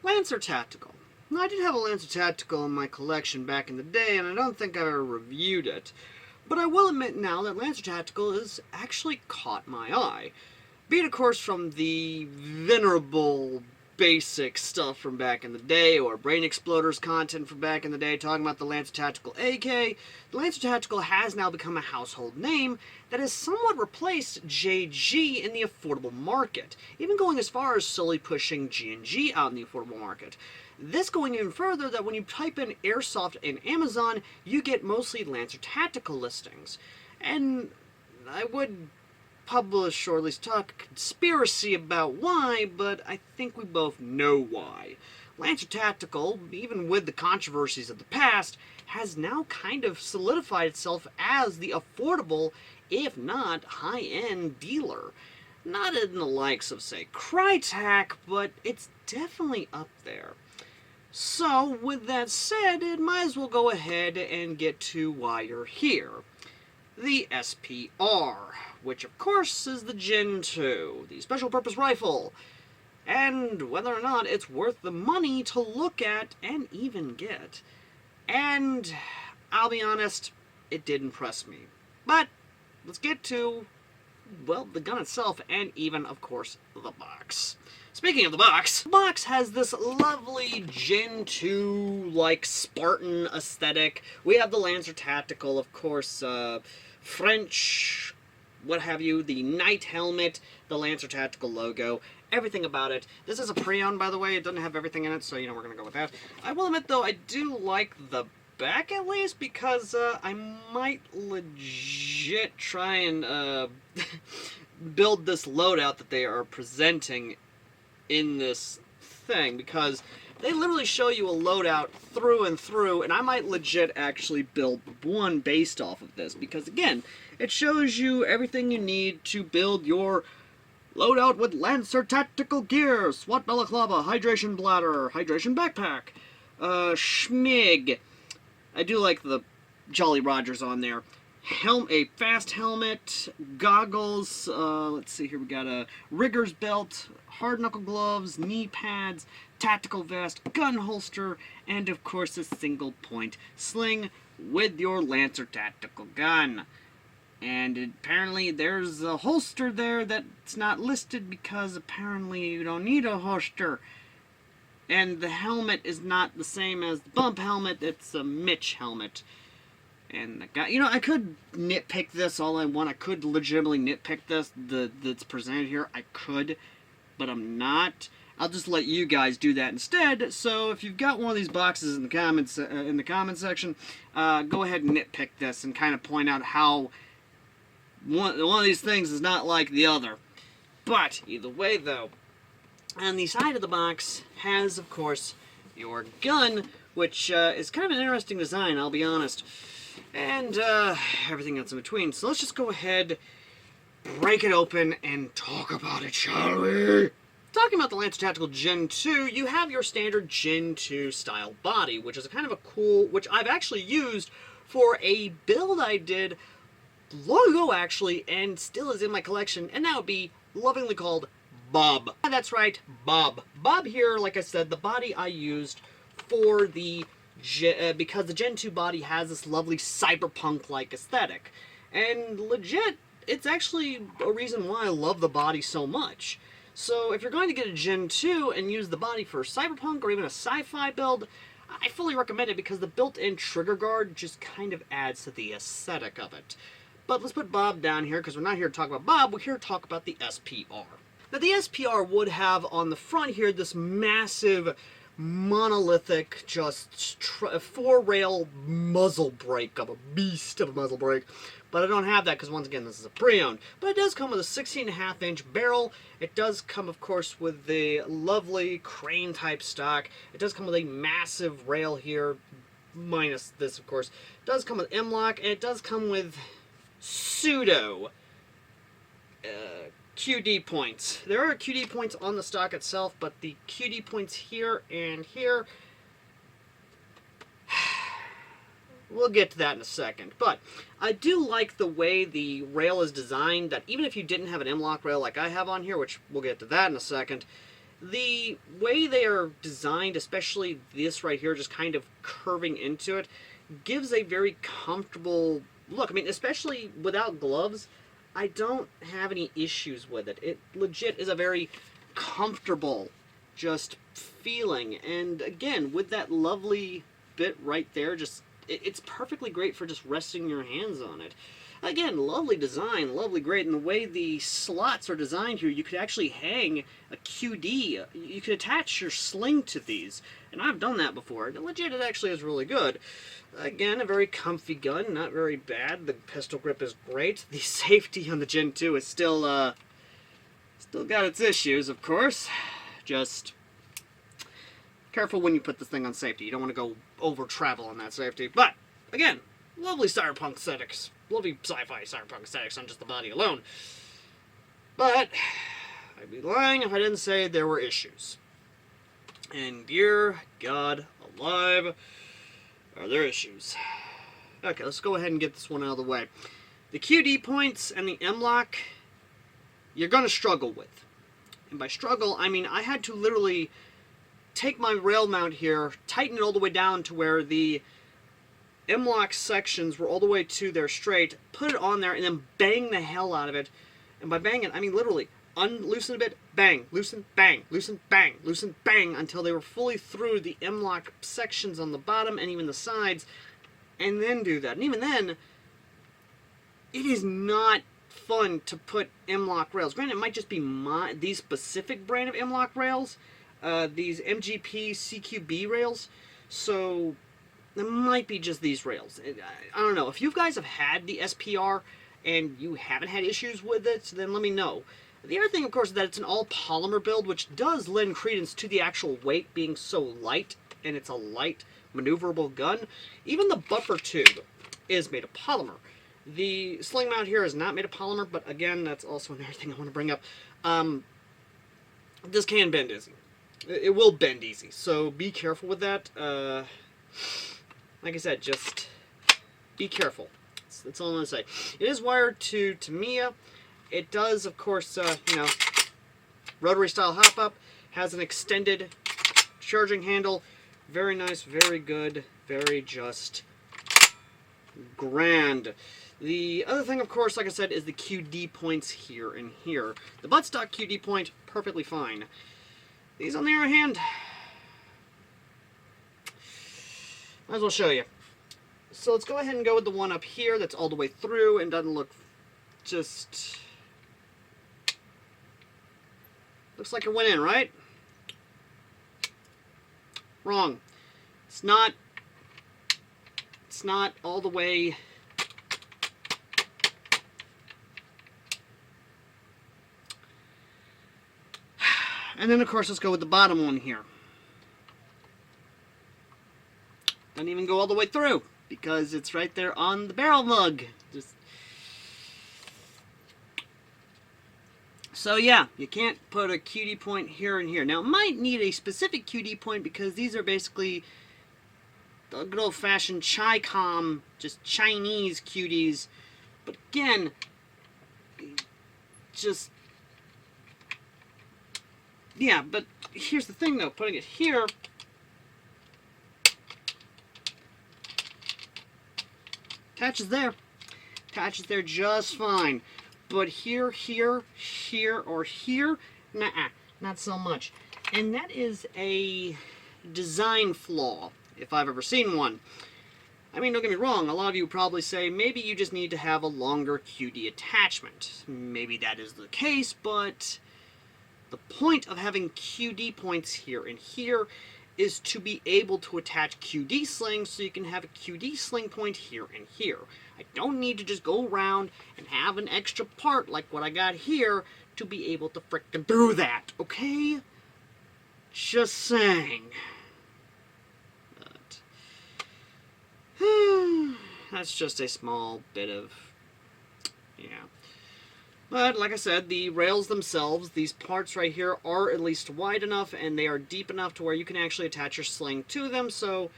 Lancer Tactical. Now, I did have a Lancer Tactical in my collection back in the day, and I don't think I ever reviewed it. But I will admit now that Lancer Tactical has actually caught my eye. Be it, of course, from the venerable basic stuff from back in the day, or Brain Exploders content from back in the day, talking about the Lancer Tactical AK. The Lancer Tactical has now become a household name that has somewhat replaced JG in the affordable market, even going as far as slowly pushing G&G out in the affordable market. This going even further that when you type in Airsoft in Amazon, you get mostly Lancer Tactical listings. And I would publish, or at least talk a conspiracy about why, but I think we both know why. Lancer Tactical, even with the controversies of the past, has now kind of solidified itself as the affordable, if not high-end dealer. Not in the likes of, say, Crytek, but it's definitely up there. So, with that said, it might as well go ahead and get to why you're here. The SPR, which of course is the Gen 2, the Special Purpose Rifle, and whether or not it's worth the money to look at and even get. And I'll be honest, it did impress me. But let's get to, well, the gun itself and even, of course, the box. Speaking of the box has this lovely Gen 2-like Spartan aesthetic. We have the Lancer Tactical, of course, French, what have you, the Knight helmet, the Lancer Tactical logo, everything about it. This is a pre-owned, by the way. It doesn't have everything in it, so, we're going to go with that. I will admit, though, I do like the back, at least, because I might legit try and build this loadout that they are presenting in this thing, because they literally show you a loadout through and through, and I might legit actually build one based off of this, because again, it shows you everything you need to build your loadout with Lancer Tactical gear, SWAT balaclava, hydration bladder, hydration backpack, schmig. I do like the Jolly Rogers on there. A fast helmet, goggles, let's see here, we got a rigger's belt, hard knuckle gloves, knee pads, tactical vest, gun holster, and of course a single point sling with your Lancer Tactical gun. And apparently there's a holster there that's not listed because apparently you don't need a holster. And the helmet is not the same as the bump helmet, it's a Mitch helmet. And the guy, I could nitpick this all I want. I could legitimately nitpick this that's presented here. I could, but I'm not. I'll just let you guys do that instead. So if you've got one of these boxes in the comment section, go ahead and nitpick this and kind of point out how one of these things is not like the other. But either way, though, on the side of the box has, of course, your gun, which is kind of an interesting design, I'll be honest. And everything else in between. So let's just go ahead, break it open, and talk about it, shall we? Talking about the Lancer Tactical Gen 2, you have your standard Gen 2 style body, which is a kind of a cool, which I've actually used for a build I did long ago, actually, and still is in my collection, and that would be lovingly called Bob. And that's right, Bob. Bob here, like I said, the body I used for the because the Gen 2 body has this lovely cyberpunk-like aesthetic. And legit, it's actually a reason why I love the body so much. So if you're going to get a Gen 2 and use the body for cyberpunk or even a sci-fi build, I fully recommend it because the built-in trigger guard just kind of adds to the aesthetic of it. But let's put Bob down here because we're not here to talk about Bob, we're here to talk about the SPR. Now the SPR would have on the front here this massive monolithic, just four-rail muzzle brake of a beast of a muzzle brake. But I don't have that because, once again, this is a pre-owned. But it does come with a 16.5-inch barrel. It does come, of course, with the lovely crane-type stock. It does come with a massive rail here, minus this, of course. It does come with M-lock, and it does come with pseudo QD points. There are QD points on the stock itself, but the QD points here and here, we'll get to that in a second. But I do like the way the rail is designed, that even if you didn't have an M-lock rail like I have on here, which we'll get to that in a second, The way they are designed, especially this right here, just kind of curving into it, gives a very comfortable look. I mean, especially without gloves, I don't have any issues with it. It legit is a very comfortable just feeling. And again, with that lovely bit right there, just it's perfectly great for just resting your hands on it. Again, lovely design, lovely, great. And the way the slots are designed here, you could actually hang a QD. You could attach your sling to these. And I've done that before. And legit, it actually is really good. Again, a very comfy gun, not very bad. The pistol grip is great. The safety on the Gen 2 is still got its issues, of course. Just careful when you put this thing on safety. You don't want to go over travel on that safety. But, again, lovely cyberpunk aesthetics. Lovely sci-fi cyberpunk aesthetics on just the body alone. But I'd be lying if I didn't say there were issues. And dear God alive, are there issues. Okay, let's go ahead and get this one out of the way. The QD points and the M-lock, you're going to struggle with. And by struggle, I mean I had to literally take my rail mount here, tighten it all the way down to where the M-lock sections were all the way to their straight, put it on there, and then bang the hell out of it. And by bang it, I mean literally unloosen a bit, bang, loosen, bang, loosen, bang, loosen, bang, until they were fully through the M-lock sections on the bottom and even the sides, and then do that. And even then, it is not fun to put M-lock rails. Granted, it might just be these specific brand of M-lock rails, these MGP CQB rails, so it might be just these rails. I don't know. If you guys have had the SPR and you haven't had issues with it, then let me know. The other thing, of course, is that it's an all-polymer build, which does lend credence to the actual weight being so light, and it's a light, maneuverable gun. Even the buffer tube is made of polymer. The sling mount here is not made of polymer, but again, that's also another thing I want to bring up. This can bend easy. It will bend easy, so be careful with that. Like I said, just be careful. That's all I'm going to say. It is wired to Tamiya. It does, of course, rotary style hop up. Has an extended charging handle. Very nice, very good, very just grand. The other thing, of course, like I said, is the QD points here and here. The buttstock QD point, perfectly fine. These, on the other hand, might as well show you. So let's go ahead and go with the one up here that's all the way through and doesn't look just... looks like it went in, right? Wrong. It's not all the way... And then, of course, let's go with the bottom one here. Doesn't even go all the way through, because it's right there on the barrel mug. So yeah, you can't put a QD point here and here. Now, it might need a specific QD point because these are basically the good old-fashioned Chi-Com, just Chinese QDs. But again, just... yeah, but here's the thing though, putting it here, attaches there just fine. But here, or here, nah, not so much. And that is a design flaw, if I've ever seen one. I mean, don't get me wrong, a lot of you probably say, maybe you just need to have a longer QD attachment. Maybe that is the case, but the point of having QD points here and here is to be able to attach QD slings so you can have a QD sling point here and here. I don't need to just go around and have an extra part like what I got here to be able to frickin' do that, okay? Just saying. But that's just a small bit of, yeah. But, like I said, the rails themselves, these parts right here, are at least wide enough, and they are deep enough to where you can actually attach your sling to them, so,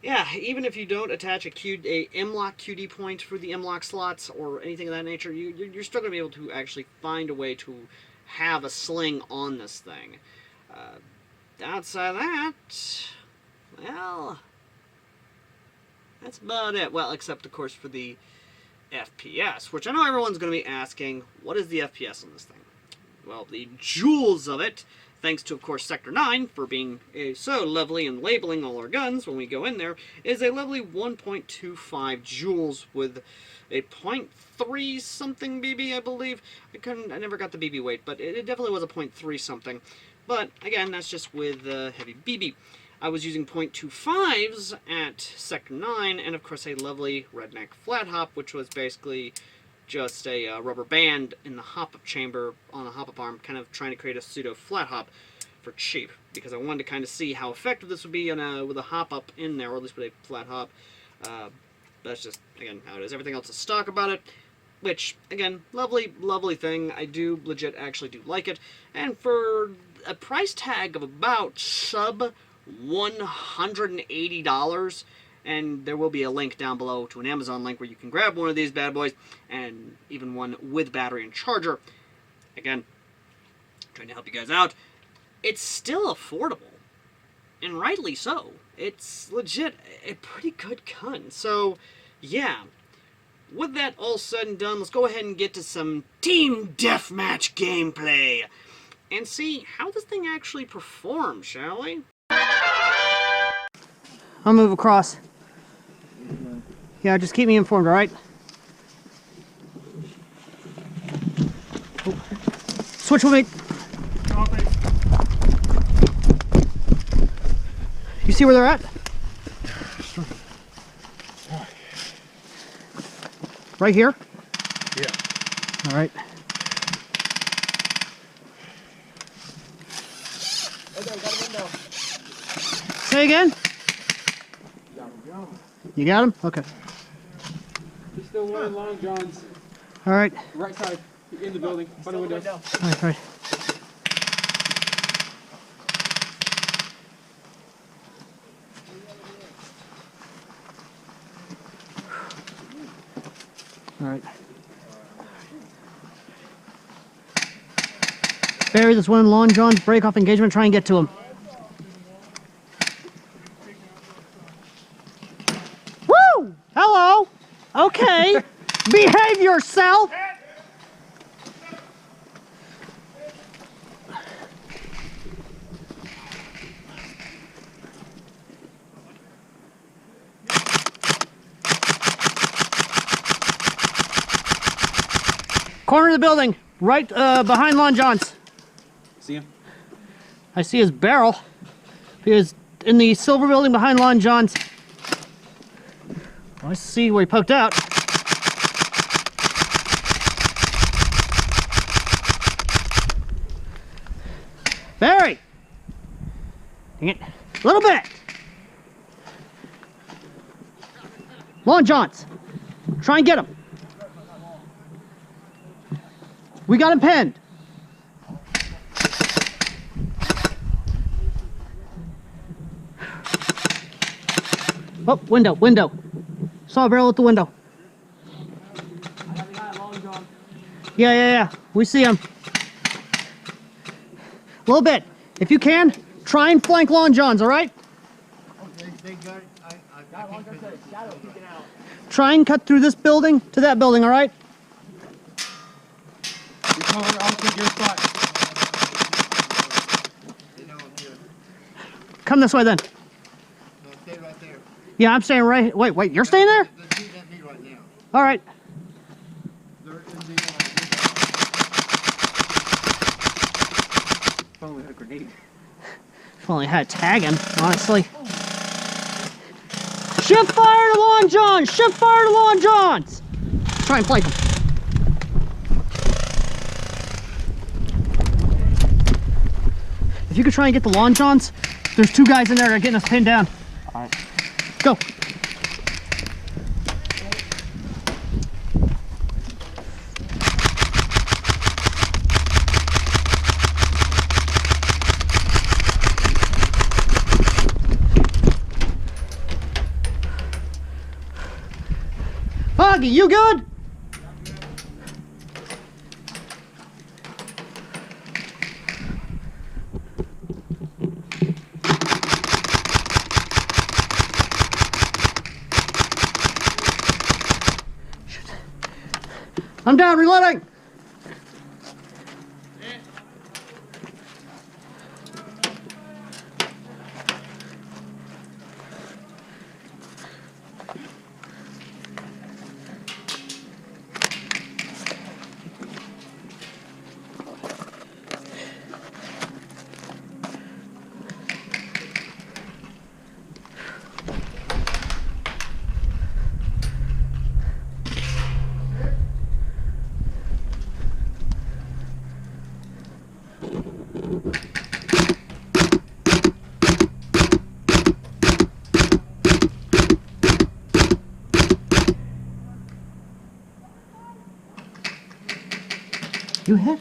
yeah, even if you don't attach a M-lock QD point for the M-lock slots, or anything of that nature, you're still going to be able to actually find a way to have a sling on this thing. Outside of that, well, that's about it. Well, except, of course, for the FPS, which I know everyone's going to be asking, what is the FPS on this thing? Well, the joules of it, thanks to, of course, Sector 9, for being so lovely and labeling all our guns when we go in there, is a lovely 1.25 joules with a 0.3 something BB, I believe. I never got the BB weight, but it definitely was a 0.3 something. But, again, that's just with heavy BB. I was using 0.25s at Sector 9, and of course a lovely redneck flat hop, which was basically just a rubber band in the hop-up chamber on a hop-up arm, kind of trying to create a pseudo flat hop for cheap, because I wanted to kind of see how effective this would be with a hop-up in there, or at least with a flat hop. That's just, again, how it is. Everything else is stock about it, which, again, lovely, lovely thing. I do legit actually do like it, and for a price tag of about sub $180, and there will be a link down below to an Amazon link where you can grab one of these bad boys, and even one with battery and charger. Again, trying to help you guys out. It's still affordable, and rightly so. It's legit a pretty good gun. So, yeah. With that all said and done, let's go ahead and get to some Team Deathmatch gameplay, and see how this thing actually performs, shall we? I'll move across. Yeah, just keep me informed, alright? Oh. Switch with me. You see where they're at? Right here? Yeah. Alright. Say again? You got him? Okay. There's still one in Long John's. All right. Right side, in the building, by the window. All right. All right. Barry, this one in Long John's, break off engagement, try and get to him. Woo! Hello! Okay. Behave yourself! Corner of the building, right behind Lon John's. See him? I see his barrel. He is in the silver building behind Lon John's. I see where he poked out. Barry! Dang it. A little bit! Lon John's. Try and get him. We got him pinned. Oh, window. Saw a barrel at the window. Yeah. We see him. A little bit. If you can, try and flank Lon John's, all right? Try and cut through this building to that building, all right? I'll take your spot. Come this way then. No, stay right there. Yeah, I'm staying right. Wait, you're staying there? Let's do that me right now. All right. They're in the, If only we had a grenade. If only I had tagging, honestly. Shift fire to Lon John's! Shift fire to Lon John's! Try and flank him. If you could try and get the Lon John's, there's two guys in there that are getting us pinned down. All right. Go. Foggy, you good? I'm down, reloading! You hit?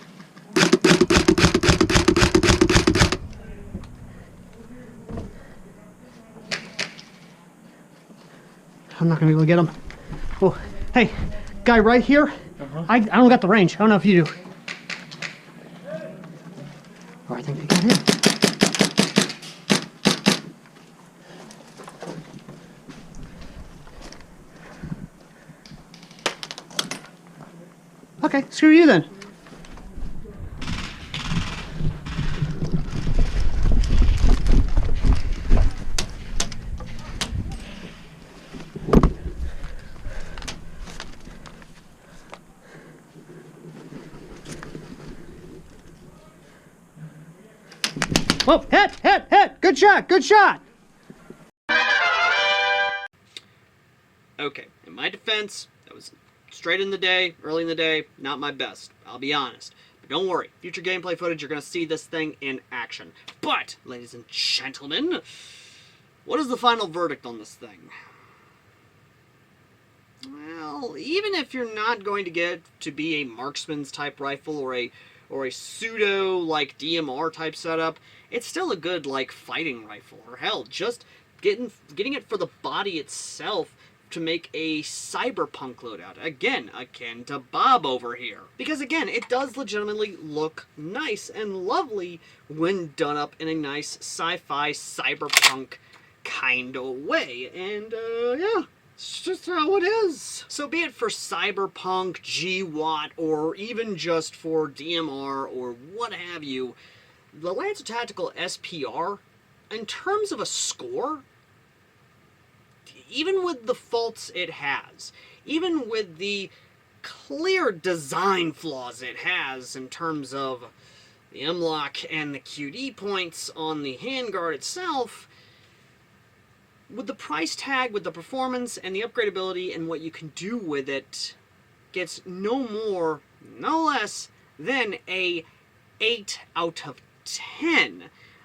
I'm not gonna be able to get him. Oh, hey, guy right here. I don't got the range. I don't know if you do. Oh, I think I got him. Okay, screw you then. Whoa, hit! Good shot, good shot! Okay, in my defense, that was straight in the day, early in the day, not my best, I'll be honest. But don't worry, future gameplay footage, you're going to see this thing in action. But, ladies and gentlemen, what is the final verdict on this thing? Well, even if you're not going to get to be a marksman's type rifle or a pseudo like DMR type setup, it's still a good like fighting rifle. Or hell, just getting it for the body itself to make a cyberpunk loadout. Again, akin to Bob over here. Because again, it does legitimately look nice and lovely when done up in a nice sci-fi cyberpunk kind of way. And yeah. It's just how it is. So be it for Cyberpunk, GWAT, or even just for DMR, or what have you, the Lancer Tactical SPR, in terms of a score, even with the faults it has, even with the clear design flaws it has in terms of the M-lock and the QD points on the handguard itself, with the price tag, with the performance, and the upgradability, and what you can do with it, gets no more, no less, than a 8 out of 10.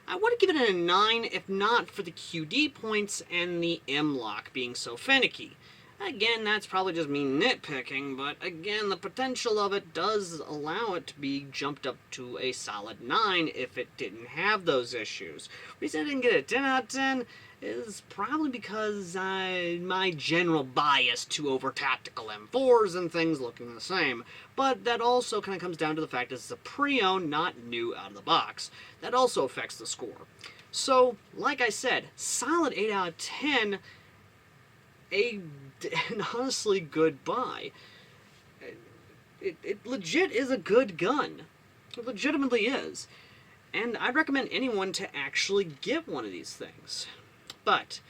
I would have given it a 9 if not for the QD points and the M-lock being so finicky. Again, that's probably just me nitpicking, but again, the potential of it does allow it to be jumped up to a solid 9 if it didn't have those issues. The reason I didn't get a 10 out of 10 is probably because my general bias to over tactical M4s and things looking the same. But that also kind of comes down to the fact that it's a pre-owned, not new out of the box. That also affects the score. So, like I said, solid 8 out of 10, an honestly good buy. It legit is a good gun. It legitimately is. And I'd recommend anyone to actually get one of these things. But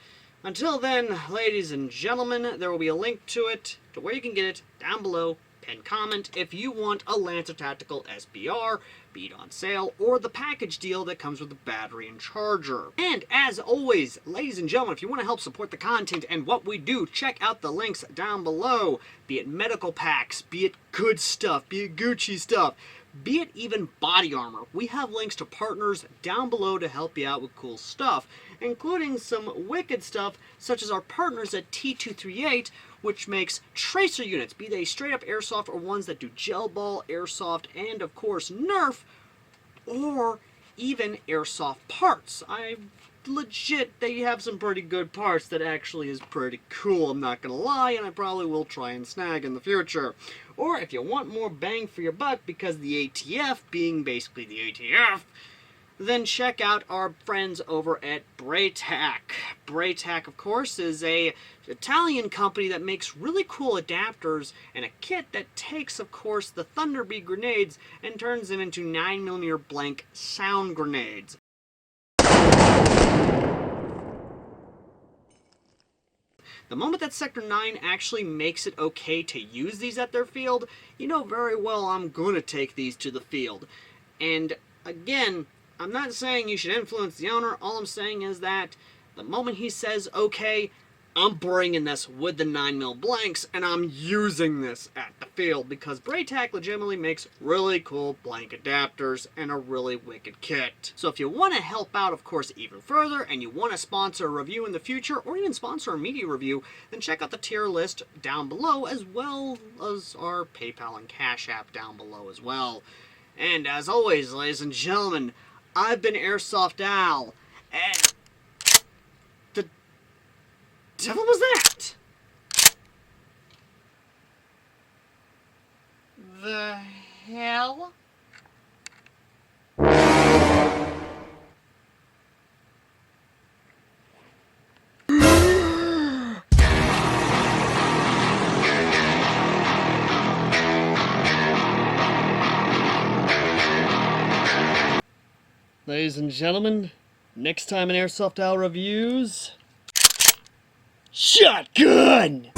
until then, ladies and gentlemen, there will be a link to it, to where you can get it, down below. Pinned comment if you want a Lancer Tactical SPR, be it on sale, or the package deal that comes with the battery and charger. And as always, ladies and gentlemen, if you want to help support the content and what we do, check out the links down below. Be it medical packs, be it good stuff, be it Gucci stuff, be it even body armor. We have links to partners down below to help you out with cool stuff, including some wicked stuff such as our partners at T238, which makes tracer units, be they straight up airsoft or ones that do gel ball, airsoft, and of course Nerf, or even airsoft parts. They have some pretty good parts that actually is pretty cool, I'm not gonna lie, and I probably will try and snag in the future. Or if you want more bang for your buck, because the ATF being basically the ATF, then check out our friends over at Braytac. Braytac, of course, is a Italian company that makes really cool adapters and a kit that takes, of course, the Thunderbee grenades and turns them into 9mm blank sound grenades. The moment that Sector 9 actually makes it okay to use these at their field, you know very well I'm going to take these to the field. And again, I'm not saying you should influence the owner. All I'm saying is that the moment he says, okay, I'm bringing this with the 9mm blanks, and I'm using this at the field, because Braytac legitimately makes really cool blank adapters and a really wicked kit. So if you want to help out, of course, even further, and you want to sponsor a review in the future, or even sponsor a media review, then check out the tier list down below, as well as our PayPal and Cash App down below as well. And as always, ladies and gentlemen, I've been AirsoftAL, and the devil was that? The hell? Ladies and gentlemen, next time in AirsoftAL Reviews, shotgun!